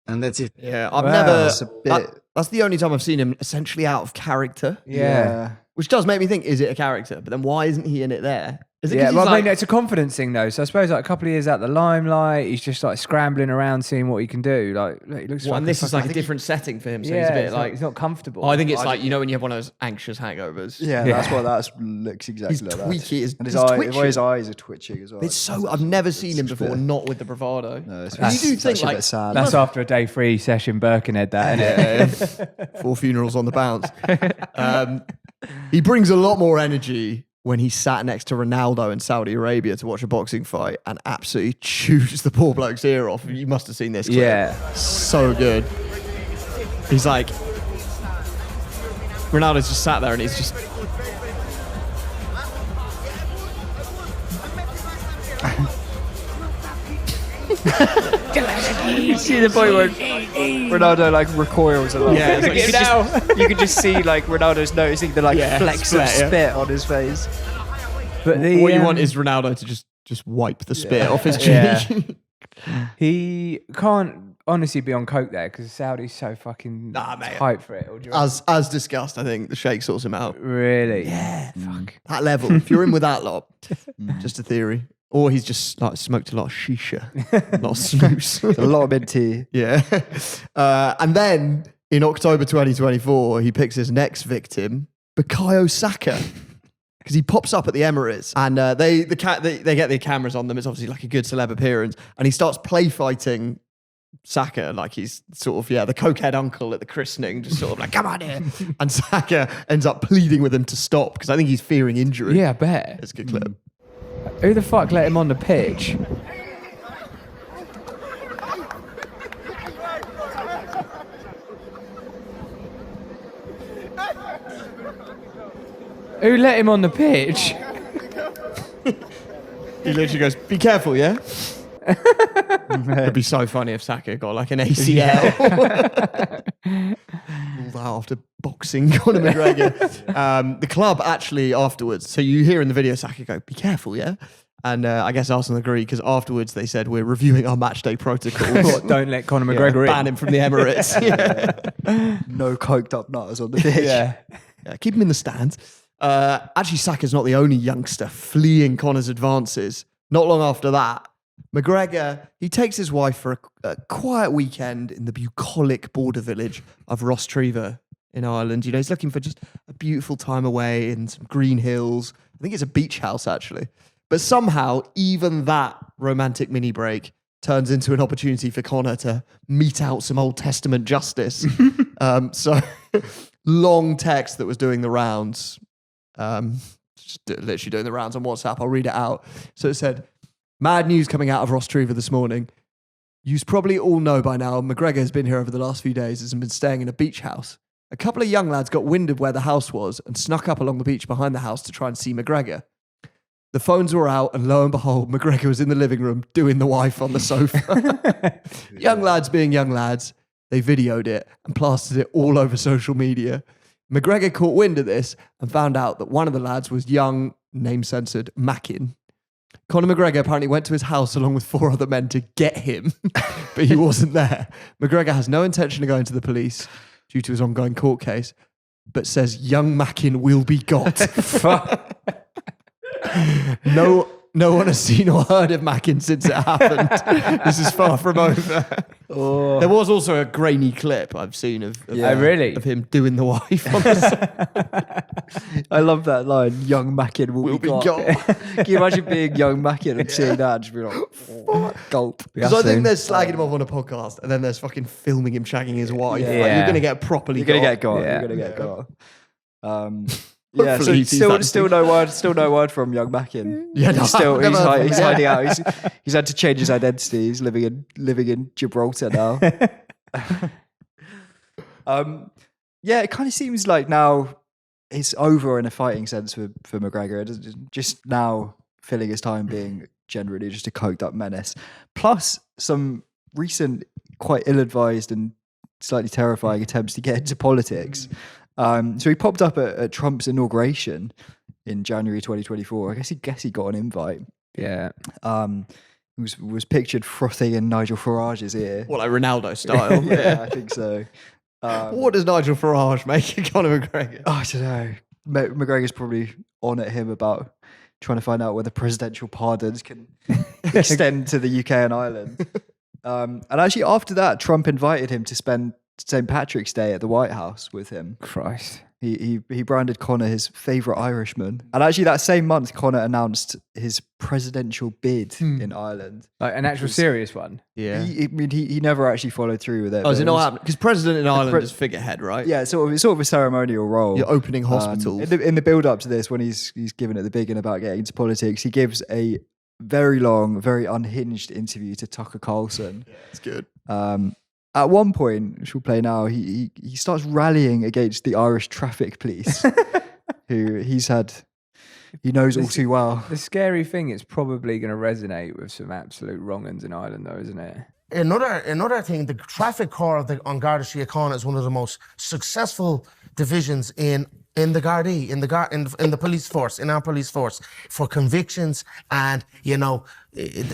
And that's it. Yeah, I've Wow. never. That's a bit. That's the only time I've seen him essentially out of character. Yeah. Which does make me think, is it a character? But then why isn't he in it there? Is it 'cause Yeah, he's well, I like, mean, it's a confidence thing though. So I suppose like a couple of years out the limelight, he's just like scrambling around, seeing what he can do. Like, look, he looks. well, and this is like a fucking- different setting for him, so yeah, he's a bit it's like. he's not comfortable. I think it's like, you know, when you have one of those anxious hangovers. Yeah, Yeah. that's what that looks exactly He's like. that. tweaky. And He's his, twitching. his eyes are twitching as well. It's so. I've never seen him before, not with the bravado. No, it's, And you do it's think actually a like bit sad. That's after a day 3 session Birkenhead, that isn't it? 4 funerals on the bounce. He brings a lot more energy when he sat next to Ronaldo in Saudi Arabia to watch a boxing fight and absolutely chews the poor bloke's ear off. You must have seen this clip. Yeah. So good. He's like, Ronaldo's just sat there and he's just. You see the point where Ronaldo like recoils a lot. Yeah, it's like, you can just see like Ronaldo's noticing the like Yeah, flecks spit, of yeah. spit on his face. But the, what you want is Ronaldo to just wipe the spit off his cheek. Yeah. he can't honestly be on coke there because Saudi's so fucking Nah, mate. hype for it. Or do you reckon? As discussed, I think the Sheikh sorts him out. Really? Yeah. Fuck. That level, if you're in with that lot, just a theory. Or he's just like smoked a lot of shisha, a lot of snooze. A lot of mint tea. Yeah. And then in October 2024, he picks his next victim, Bukayo Saka. Because he pops up at the Emirates and they get the cameras on them. It's obviously like a good celeb appearance. And he starts play fighting Saka like he's sort of, the cokehead uncle at the christening, just sort of like, come on here. And Saka ends up pleading with him to stop because I think he's fearing injury. Yeah, I bet. It's a good clip. Who the fuck let him on the pitch? Who let him on the pitch? He literally goes, be careful, yeah? It'd be so funny if Saka got like an ACL. Pulled that after boxing Conor McGregor. The club actually afterwards, so you hear in the video, Saka go, be careful, yeah? And I guess Arsenal agree because afterwards they said, we're reviewing our match day protocols. Don't let Conor McGregor ban him from the Emirates. No coked up nutters on the pitch. Yeah, keep him in the stands. Actually, Saka's not the only youngster fleeing Conor's advances. Not long after that, McGregor, he takes his wife for a quiet weekend in the bucolic border village of Rostrevor in Ireland. You know, he's looking for just a beautiful time away in some green hills. I think it's a beach house, actually. But somehow, even that romantic mini break turns into an opportunity for Conor to mete out some Old Testament justice. So, long text that was doing the rounds. Just literally doing the rounds on WhatsApp. I'll read it out. So it said, mad news coming out of Rostrevor this morning. You probably all know by now, McGregor has been here over the last few days and been staying in a beach house. A couple of young lads got wind of where the house was and snuck up along the beach behind the house to try and see McGregor. The phones were out and lo and behold, McGregor was in the living room doing the wife on the sofa. Young lads being young lads, they videoed it and plastered it all over social media. McGregor caught wind of this and found out that one of the lads was young, name censored, Mackin. Conor McGregor apparently went to his house along with 4 other men to get him, but he wasn't there. McGregor has no intention of going to the police due to his ongoing court case, but says young Mackin will be got. No one has seen or heard of Mackin since it happened. This is far from over. There was also a grainy clip I've seen of him doing the wife. I love that line. Young Mackin will be got. Can you imagine being young Mackin and seeing that and just be like, gulp? Because I think they're slagging him off on a podcast and then there's fucking filming him shagging his wife. Yeah. Like, you're going to get properly You're going to get got. Yeah. You're going to get got. Yeah, so Hopefully he sees that still no word from young Mackin. Yeah, no, he's hiding out. Yeah. He's had to change his identity. He's living in Gibraltar now. Yeah, it kind of seems like now it's over in a fighting sense for McGregor. It's just now filling his time being generally just a coked up menace. Plus some recent quite ill-advised and slightly terrifying attempts to get into politics. So he popped up at Trump's inauguration in January 2024. I guess he got an invite. Yeah. Was pictured frothing in Nigel Farage's ear. Well, like Ronaldo style. Yeah, I think so. What does Nigel Farage make of Conor McGregor? I don't know. McGregor's probably on at him about trying to find out whether presidential pardons can extend to the UK and Ireland. And actually, after that, Trump invited him to spend St. Patrick's Day at the White House with him. Christ. He branded Conor his favourite Irishman. And actually that same month, Conor announced his presidential bid in Ireland. Like an actual serious one? Yeah. He never actually followed through with it. Oh, is it not happening? Because president in Ireland is figurehead, right? Yeah, it's sort of a ceremonial role. You're opening hospitals. In the build-up to this, when he's given at the beginning about getting into politics, he gives a very long, very unhinged interview to Tucker Carlson. Yeah, it's good. At one point, which we'll play now, he starts rallying against the Irish traffic police, who he knows all too well. The scary thing, it's probably going to resonate with some absolute wrong-uns in Ireland, though, isn't it? Another thing, the traffic corps on Garda Síochána is one of the most successful divisions in the Gardaí, in the police force, in our police force, for convictions, and it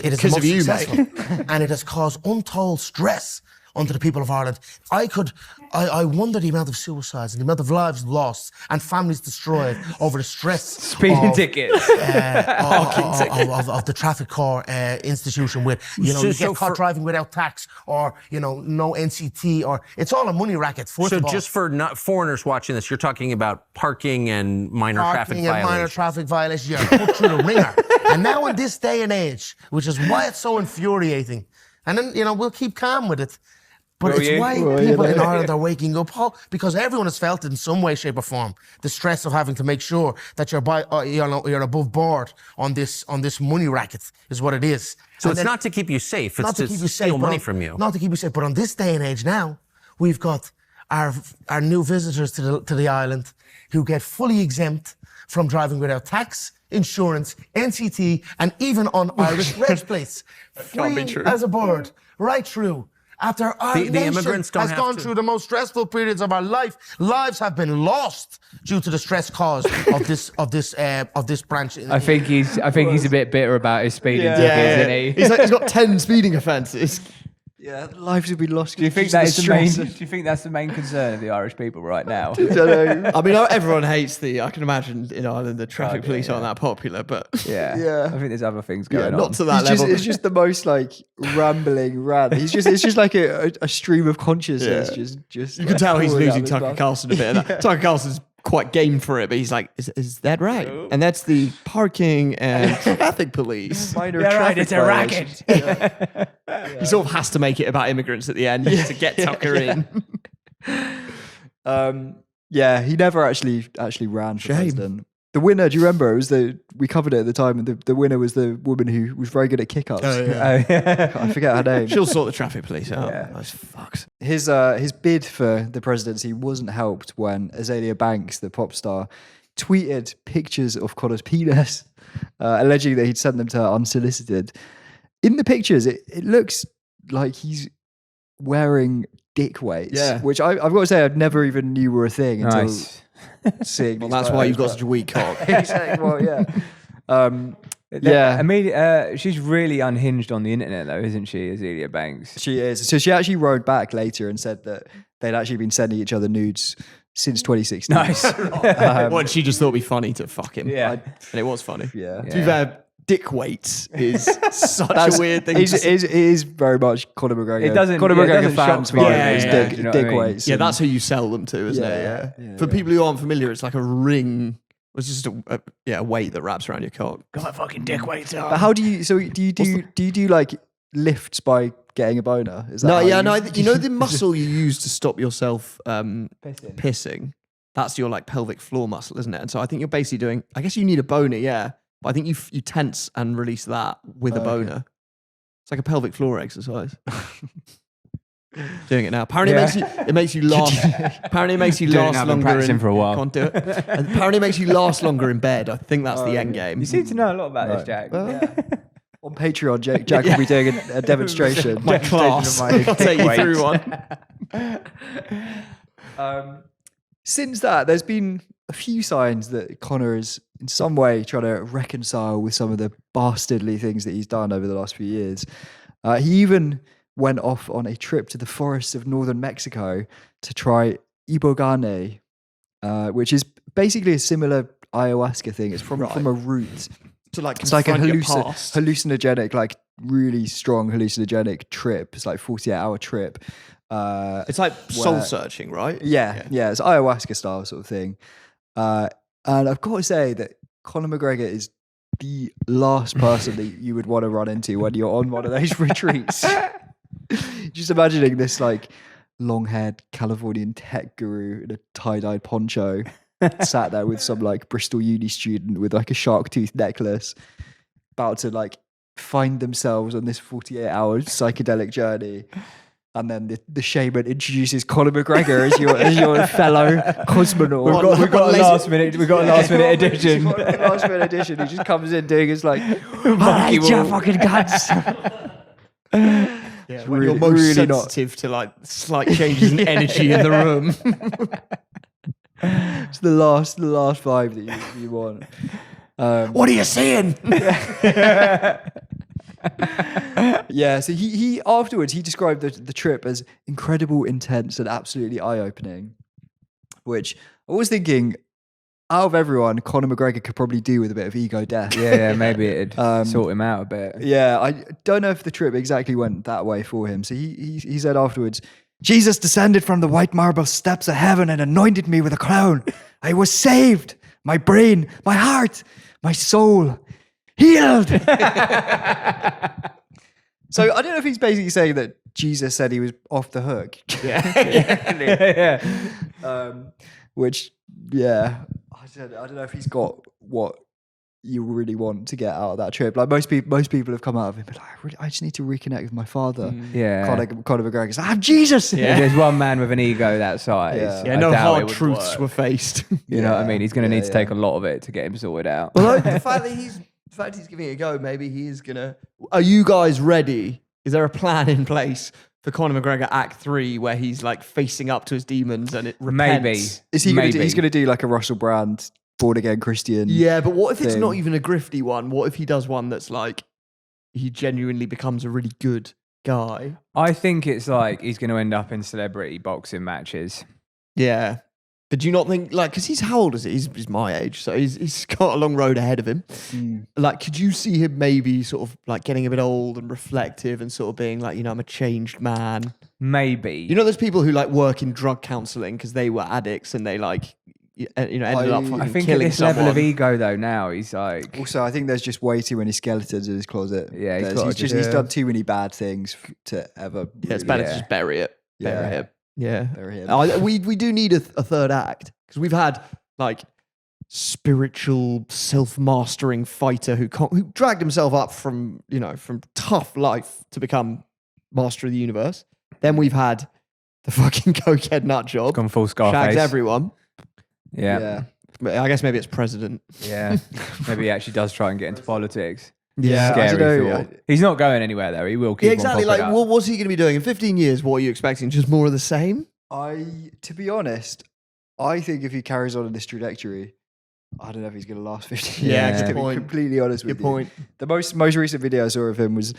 is the most successful, and it has caused untold stress onto the people of Ireland. I wonder the amount of suicides and the amount of lives lost and families destroyed over the stress speeding tickets of the traffic corps institution with you get caught driving without tax or no NCT or it's all a money racket. So just for not foreigners watching this, you're talking about parking and minor traffic violations. You're put through the ringer. And now in this day and age, which is why it's so infuriating, and then we'll keep calm with it. But it's why people in Ireland are waking up, because everyone has felt it in some way, shape, or form. The stress of having to make sure that you're above board on this money racket is what it is. So it's not to keep you safe; it's to steal money from you. Not to keep you safe, but on this day and age now, we've got our new visitors to the island who get fully exempt from driving without tax, insurance, NCT, and even on Irish reg plates. Can't be true. As a bird, right through. after our The nation immigrants don't has have gone to. through the most stressful periods of our life. Lives have been lost due to the stress caused of this branch. I think he's a bit bitter about his speeding tickets, Yeah. isn't he? He's got 10 speeding offences. Yeah, lives have been lost. Do you think due to that is the main? stress. Do you think that's the main concern of the Irish people right now? I mean, everyone hates I can imagine in Ireland the traffic police aren't that popular, but Yeah, I think there's other things yeah, going on. not to that level. It's just the most like rambling rant. It's just like a stream of consciousness. Yeah. Just You can tell he's pouring out losing his Tucker mouth. Carlson a bit. Tucker Carlson's quite game for it, but he's like, is that right? And that's the parking and traffic police. Minor Yeah, right, traffic it's a violations. racket. He sort of has to make it about immigrants at the end to get Tucker in. Yeah, he never actually ran for Shame. president. The winner, do you remember? It was we covered it at the time, and the winner was the woman who was very good at kick-ups. I forget her name. She'll sort the traffic police out. Yeah. Those fucks. His bid for the presidency wasn't helped when Azalea Banks, the pop star, tweeted pictures of Conor's penis, alleging that he'd sent them to her unsolicited. In the pictures, it looks like he's wearing dick weights, Yeah. which I've got to say I never even knew were a thing until Nice. seeing. Well, these that's why you've got photos, such a weak cock. but- Exactly, well, yeah. Yeah. I mean, she's really unhinged on the internet, though, isn't she, Azealia Banks? She is. So she actually wrote back later and said that they'd actually been sending each other nudes since 2016. Nice. Well, she just thought it'd be funny to fuck him. Yeah. And it was funny. Yeah. To be fair, dick weights is such a weird thing. It is very much Conor McGregor. It doesn't- Conor yeah, it McGregor doesn't fans shock me. vibe Yeah, is yeah, dick, do you know what I dick mean? weights. Yeah, and- that's who you sell them to, isn't it? Yeah, Yeah. yeah, For yeah. people who aren't familiar, it's like a ring. It's just a weight that wraps around your cock. Got my fucking dick weights on. But how do you? So do you do like lifts by getting a boner? Is that No, how yeah, you- no. You know the muscle you use to stop yourself pissing? That's your like pelvic floor muscle, isn't it? And so I think you're basically doing. I guess you need a boner, yeah. But I think you tense and release that with a boner. It's like a pelvic floor exercise. Doing it now. Apparently, it makes you last. Apparently, it makes you Doing it last now, I've been longer. practicing for a while. Can't do it. And apparently, it makes you last longer in bed. I think that's the end game. You seem to know a lot about this, Jack. On Patreon, Jack will be doing a demonstration. My class. Demonstration of my I'll take you dick through weights. one. Since that, there's been a few signs that Conor is in some way trying to reconcile with some of the bastardly things that he's done over the last few years. He even went off on a trip to the forests of northern Mexico to try ibogane, which is basically a similar ayahuasca thing. It's from a root. To like, It's like a confront your past. hallucinogenic, like really strong hallucinogenic trip. It's like 48-hour trip. It's like soul searching, right? Yeah, it's ayahuasca style sort of thing. And I've got to say that Conor McGregor is the last person that you would want to run into when you're on one of those retreats. Just imagining this like long-haired Californian tech guru in a tie-dyed poncho sat there with some like Bristol uni student with like a shark tooth necklace about to like find themselves on this 48-hour psychedelic journey. And then the shaman introduces Conor McGregor as your fellow cosmonaut. We've got a last minute edition. Last minute edition. He just comes in doing his like, Alright, you fucking guts. Yeah, when you're most really not. sensitive to like slight changes in energy in the room. It's the last vibe that you want. What are you saying? Yeah, so he afterwards he described the trip as incredible, intense, and absolutely eye-opening. Which I was thinking, out of everyone, Conor McGregor could probably do with a bit of ego death. Yeah, maybe it'd sort him out a bit. Yeah, I don't know if the trip exactly went that way for him. So he said afterwards, Jesus descended from the white marble steps of heaven and anointed me with a crown. I was saved. My brain, my heart, my soul healed. So I don't know if he's basically saying that Jesus said he was off the hook. Yeah. Which, yeah, I don't know if he's got what you really want to get out of that trip. Like most people have come out of it, but I just need to reconnect with my father. Yeah. Conor McGregor's like, I'm Jesus. If there's one man with an ego that size. Yeah. I no doubt it hard would truths work. were faced. You know what I Yeah. mean? He's going to need to Yeah, take yeah. a lot of it to get him sorted out. Well, the fact that he's giving it a go, maybe he is gonna. Are you guys ready? Is there a plan in place for Conor McGregor Act 3 where he's like facing up to his demons and it Maybe. repents. Is he Maybe. he's going to do like a Russell Brand born again Christian? Yeah, but what if it's thing. not even a grifty one? What if he does one that's like he genuinely becomes a really good guy? I think it's like he's going to end up in celebrity boxing matches. Yeah. But do you not think, like, because how old is he? He's my age, so he's got a long road ahead of him. Like, could you see him maybe sort of like getting a bit old and reflective and sort of being like, I'm a changed man? Maybe. There's people who like work in drug counseling because they were addicts and they like, ended up fucking I think at killing this someone. level of ego though now he's like Also, I think there's just way too many skeletons in his closet. Yeah, he's done too many bad things to ever. Yeah, it's better to just bury it. Bury him. Yeah. Bury him. We do need a third act because we've had like spiritual self-mastering fighter who dragged himself up from tough life to become master of the universe. Then we've had the fucking cokehead nut job. Gone full Scarface. Shags everyone. Yeah. I guess maybe it's president. Yeah. Maybe he actually does try and get into politics. Yeah. Scary thought. He's not going anywhere though. He will keep Yeah, exactly. on Like, popping up. what's he going to be doing in 15 years? What are you expecting? Just more of the same? To be honest, I think if he carries on in this trajectory, I don't know if he's going to last 15 Yeah, years. good To be point. completely honest with Good you. point. The most recent video I saw of him was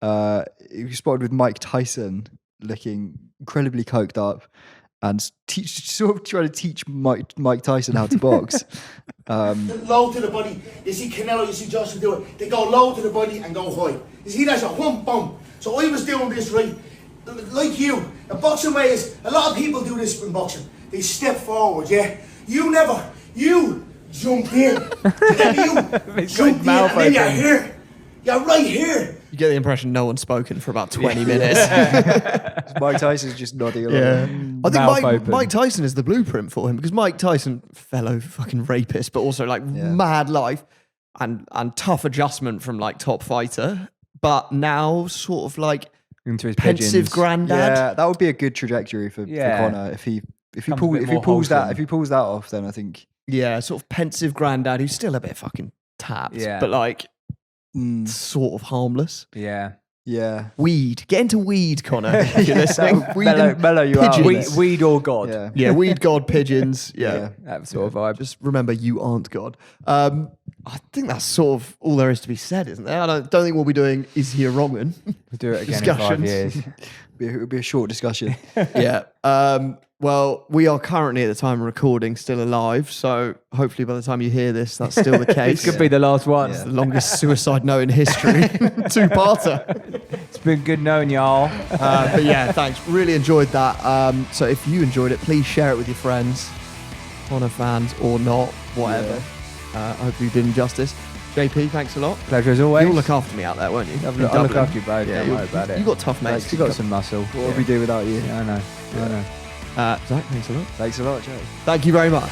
he was spotted with Mike Tyson looking incredibly coked up and sort of trying to teach Mike Tyson how to box. Low to the body. You see Canelo, you see Joshua do it. They go low to the body and go high. You see that's a whump bump. So I was doing this right, like you. The boxing way is, a lot of people do this in boxing. They step forward, yeah? You jumped in. Then you jumped in and then you're here. You're right here. You get the impression no one's spoken for about 20 minutes. Mike Tyson's just nodding along. Yeah. I think Mike Tyson is the blueprint for him because Mike Tyson, fellow fucking rapist, but also like mad life and tough adjustment from like top fighter, but now sort of like into his pensive pigeons. granddad. Yeah, that would be a good trajectory for Conor if he pulls that off. Then I think sort of pensive granddad who's still a bit fucking tapped, Yeah. but like sort of harmless. Yeah. Yeah. Weed. Get into weed, Conor. If you're listening. Weed and mellow you out. pigeons. Weed or God. Yeah, weed, God, pigeons. Yeah. That sort of vibe. Just remember, you aren't God. I think that's sort of all there is to be said, isn't there? I don't think we'll be doing Is He a Wrong One? We'll do it again in 5 years. It would be a short discussion. Yeah. Well, we are currently at the time of recording still alive, so hopefully by the time you hear this, that's still the case. This could be the last one. It's the longest suicide note in history. Two-parter. It's been good knowing y'all. But yeah, thanks. Really enjoyed that. So if you enjoyed it, please share it with your friends, Conor fans or not, whatever. I hope you did him justice. JP, thanks a lot. Pleasure as always. You'll look after me out there, won't you? I'll In look Dublin. after you, bro. Don't worry about it. You got tough mates. You got some muscle. What would we do without you? Yeah, I know. Zach, thanks a lot. Thanks a lot, Joe. Thank you very much.